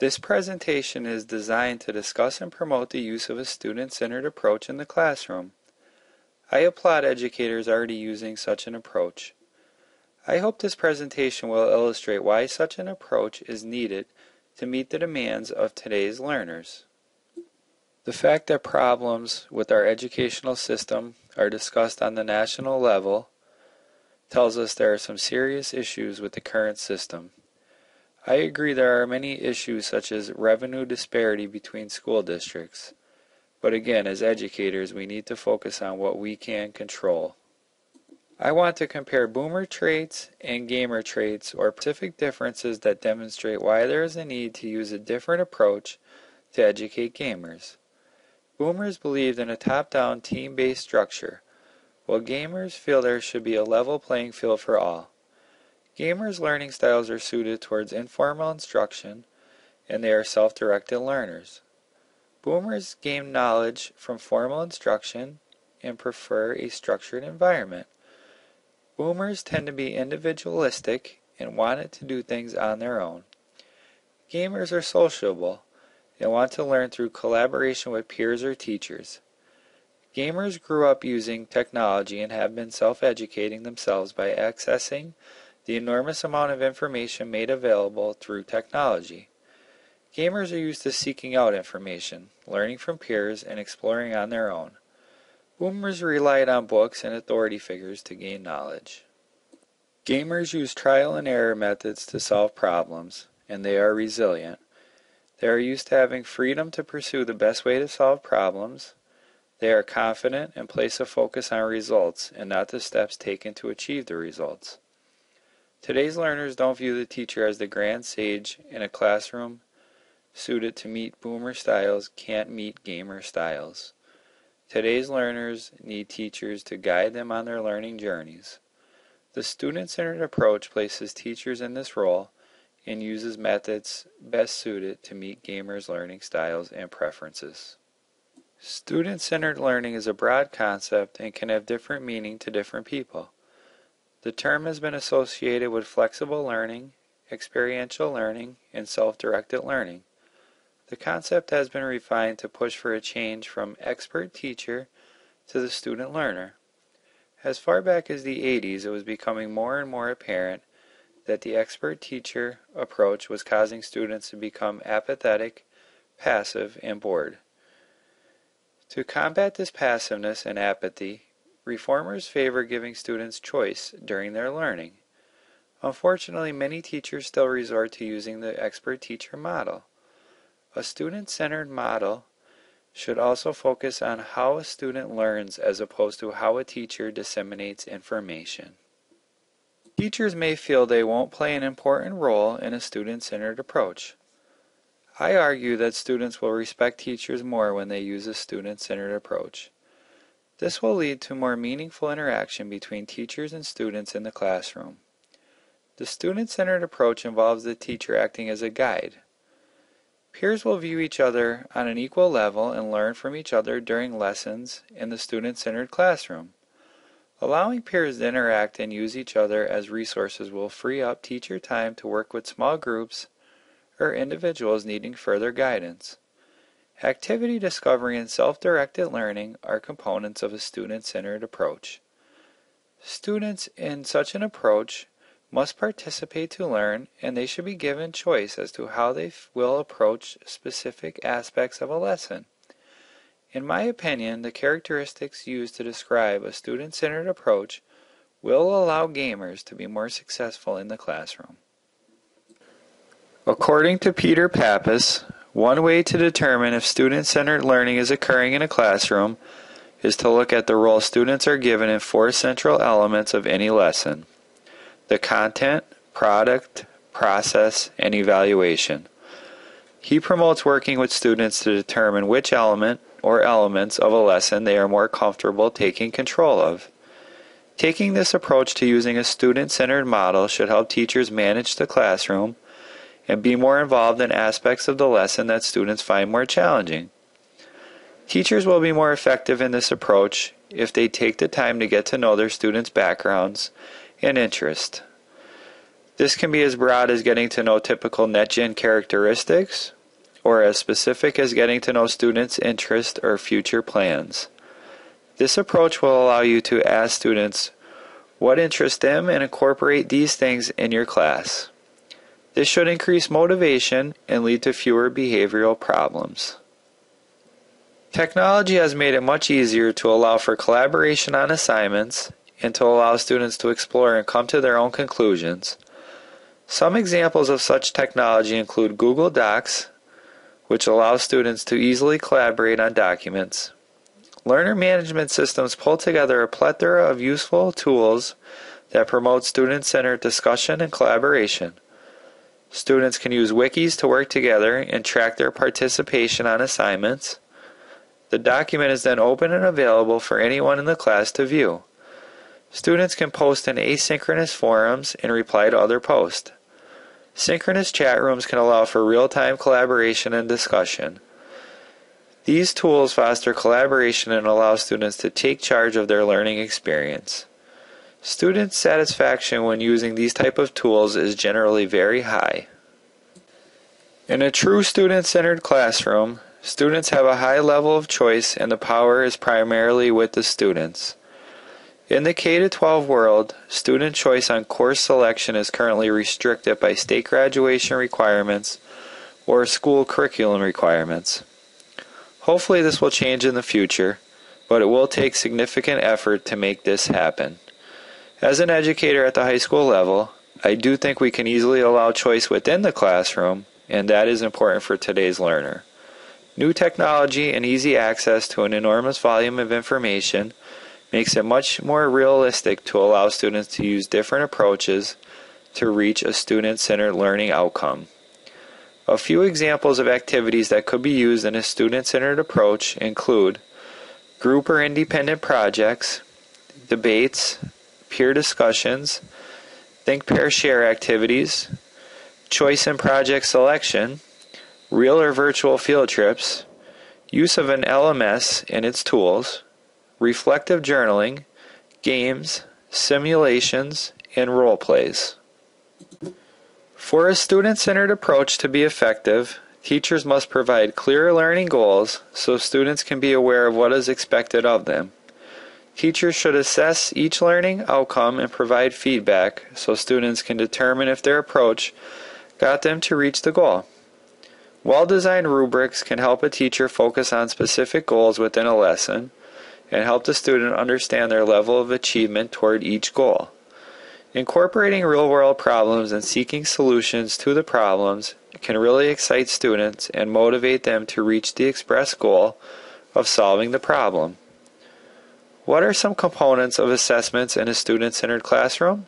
This presentation is designed to discuss and promote the use of a student-centered approach in the classroom. I applaud educators already using such an approach. I hope this presentation will illustrate why such an approach is needed to meet the demands of today's learners. The fact that problems with our educational system are discussed on the national level tells us there are some serious issues with the current system. I agree there are many issues such as revenue disparity between school districts. But again, as educators, we need to focus on what we can control. I want to compare boomer traits and gamer traits, or specific differences that demonstrate why there is a need to use a different approach to educate gamers. Boomers believed in a top-down, team-based structure, while gamers feel there should be a level playing field for all. Gamers' learning styles are suited towards informal instruction, and they are self-directed learners. Boomers gain knowledge from formal instruction and prefer a structured environment. Boomers tend to be individualistic and want to do things on their own. Gamers are sociable and want to learn through collaboration with peers or teachers. Gamers grew up using technology and have been self-educating themselves by accessing the enormous amount of information made available through technology. Gamers are used to seeking out information, learning from peers, and exploring on their own. Boomers relied on books and authority figures to gain knowledge. Gamers use trial and error methods to solve problems, and they are resilient. They are used to having freedom to pursue the best way to solve problems. They are confident and place a focus on results and not the steps taken to achieve the results. Today's learners don't view the teacher as the grand sage in a classroom suited to meet boomer styles can't meet gamer styles. Today's learners need teachers to guide them on their learning journeys. The student-centered approach places teachers in this role and uses methods best suited to meet gamers' learning styles and preferences. Student-centered learning is a broad concept and can have different meaning to different people. The term has been associated with flexible learning, experiential learning, and self-directed learning. The concept has been refined to push for a change from expert teacher to the student learner. As far back as the 80s, it was becoming more and more apparent that the expert teacher approach was causing students to become apathetic, passive, and bored. To combat this passiveness and apathy, reformers favor giving students choice during their learning. Unfortunately, many teachers still resort to using the expert teacher model. A student-centered model should also focus on how a student learns as opposed to how a teacher disseminates information. Teachers may feel they won't play an important role in a student-centered approach. I argue that students will respect teachers more when they use a student-centered approach. This will lead to more meaningful interaction between teachers and students in the classroom. The student-centered approach involves the teacher acting as a guide. Peers will view each other on an equal level and learn from each other during lessons in the student-centered classroom. Allowing peers to interact and use each other as resources will free up teacher time to work with small groups or individuals needing further guidance. Activity discovery and self-directed learning are components of a student-centered approach. Students in such an approach must participate to learn, and they should be given choice as to how they will approach specific aspects of a lesson. In my opinion, the characteristics used to describe a student-centered approach will allow gamers to be more successful in the classroom. According to Peter Pappas, one way to determine if student-centered learning is occurring in a classroom is to look at the role students are given in 4 central elements of any lesson: the content, product, process, and evaluation. He promotes working with students to determine which element or elements of a lesson they are more comfortable taking control of. Taking this approach to using a student-centered model should help teachers manage the classroom and be more involved in aspects of the lesson that students find more challenging. Teachers will be more effective in this approach if they take the time to get to know their students' backgrounds and interest. This can be as broad as getting to know typical NetGen characteristics, or as specific as getting to know students' interests or future plans. This approach will allow you to ask students what interests them and incorporate these things in your class. This should increase motivation and lead to fewer behavioral problems. Technology has made it much easier to allow for collaboration on assignments and to allow students to explore and come to their own conclusions. Some examples of such technology include Google Docs, which allows students to easily collaborate on documents. Learner management systems pull together a plethora of useful tools that promote student-centered discussion and collaboration. Students can use wikis to work together and track their participation on assignments. The document is then open and available for anyone in the class to view. Students can post in asynchronous forums and reply to other posts. Synchronous chat rooms can allow for real-time collaboration and discussion. These tools foster collaboration and allow students to take charge of their learning experience. Student satisfaction when using these type of tools is generally very high. In a true student-centered classroom, students have a high level of choice and the power is primarily with the students. In the K-12 world, student choice on course selection is currently restricted by state graduation requirements or school curriculum requirements. Hopefully this will change in the future, but it will take significant effort to make this happen. As an educator at the high school level, I do think we can easily allow choice within the classroom, and that is important for today's learner. New technology and easy access to an enormous volume of information makes it much more realistic to allow students to use different approaches to reach a student-centered learning outcome. A few examples of activities that could be used in a student-centered approach include group or independent projects, debates, peer discussions, think, pair, share activities, choice and project selection, real or virtual field trips, use of an LMS and its tools, reflective journaling, games, simulations, and role plays. For a student-centered approach to be effective, teachers must provide clear learning goals so students can be aware of what is expected of them. Teachers should assess each learning outcome and provide feedback so students can determine if their approach got them to reach the goal. Well-designed rubrics can help a teacher focus on specific goals within a lesson and help the student understand their level of achievement toward each goal. Incorporating real-world problems and seeking solutions to the problems can really excite students and motivate them to reach the express goal of solving the problem. What are some components of assessments in a student-centered classroom?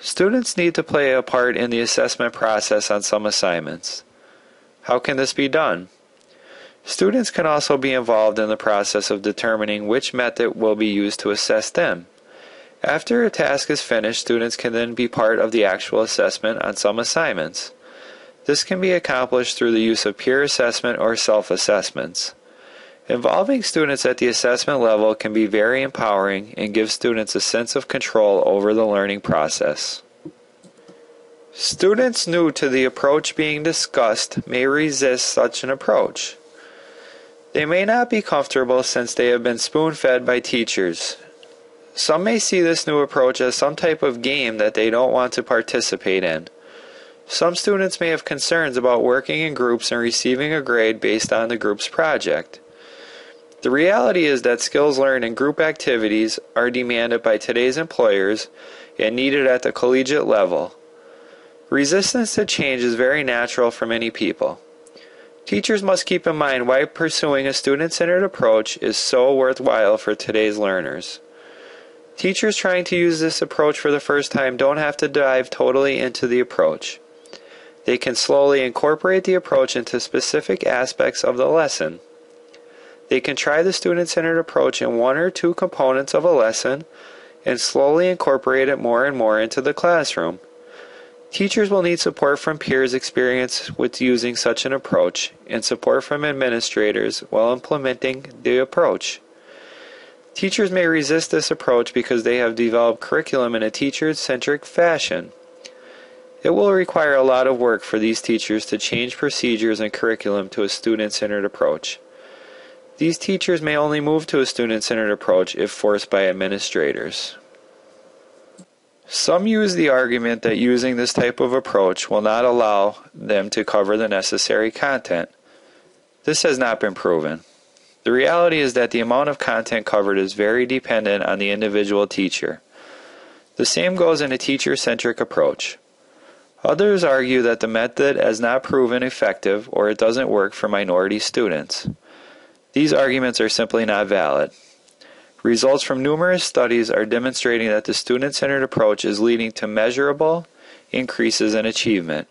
Students need to play a part in the assessment process on some assignments. How can this be done? Students can also be involved in the process of determining which method will be used to assess them. After a task is finished, students can then be part of the actual assessment on some assignments. This can be accomplished through the use of peer assessment or self-assessments. Involving students at the assessment level can be very empowering and give students a sense of control over the learning process. Students new to the approach being discussed may resist such an approach. They may not be comfortable since they have been spoon-fed by teachers. Some may see this new approach as some type of game that they don't want to participate in. Some students may have concerns about working in groups and receiving a grade based on the group's project. The reality is that skills learned in group activities are demanded by today's employers and needed at the collegiate level. Resistance to change is very natural for many people. Teachers must keep in mind why pursuing a student-centered approach is so worthwhile for today's learners. Teachers trying to use this approach for the first time don't have to dive totally into the approach. They can slowly incorporate the approach into specific aspects of the lesson. They can try the student-centered approach in one or two components of a lesson and slowly incorporate it more and more into the classroom. Teachers will need support from peers experienced with using such an approach and support from administrators while implementing the approach. Teachers may resist this approach because they have developed curriculum in a teacher-centric fashion. It will require a lot of work for these teachers to change procedures and curriculum to a student-centered approach. These teachers may only move to a student-centered approach if forced by administrators. Some use the argument that using this type of approach will not allow them to cover the necessary content. This has not been proven. The reality is that the amount of content covered is very dependent on the individual teacher. The same goes in a teacher-centric approach. Others argue that the method has not proven effective or it doesn't work for minority students. These arguments are simply not valid. Results from numerous studies are demonstrating that the student-centered approach is leading to measurable increases in achievement.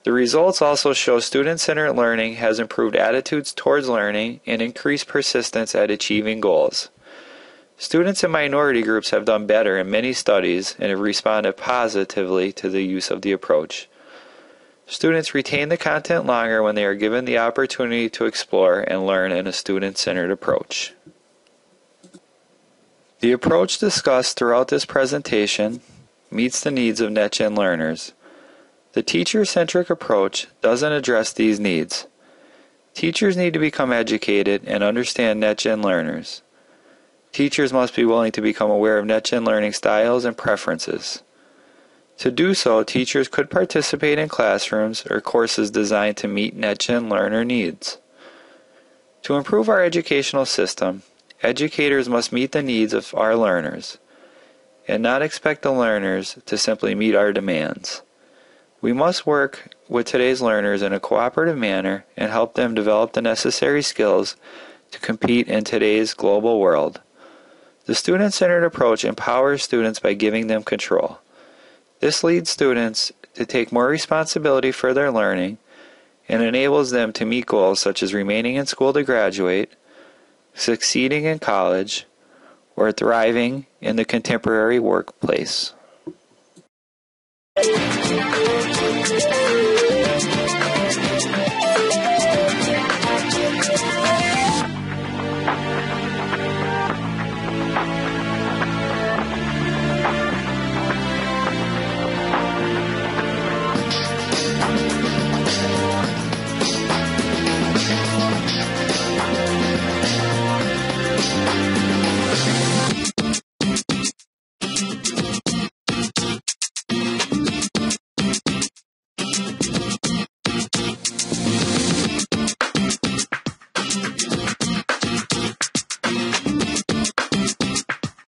The results also show student-centered learning has improved attitudes towards learning and increased persistence at achieving goals. Students in minority groups have done better in many studies and have responded positively to the use of the approach. Students retain the content longer when they are given the opportunity to explore and learn in a student-centered approach. The approach discussed throughout this presentation meets the needs of NetGen learners. The teacher-centric approach doesn't address these needs. Teachers need to become educated and understand NetGen learners. Teachers must be willing to become aware of NetGen learning styles and preferences. To do so, teachers could participate in classrooms or courses designed to meet NetGen learner needs. To improve our educational system, educators must meet the needs of our learners and not expect the learners to simply meet our demands. We must work with today's learners in a cooperative manner and help them develop the necessary skills to compete in today's global world. The student-centered approach empowers students by giving them control. This leads students to take more responsibility for their learning and enables them to meet goals such as remaining in school to graduate, succeeding in college, or thriving in the contemporary workplace.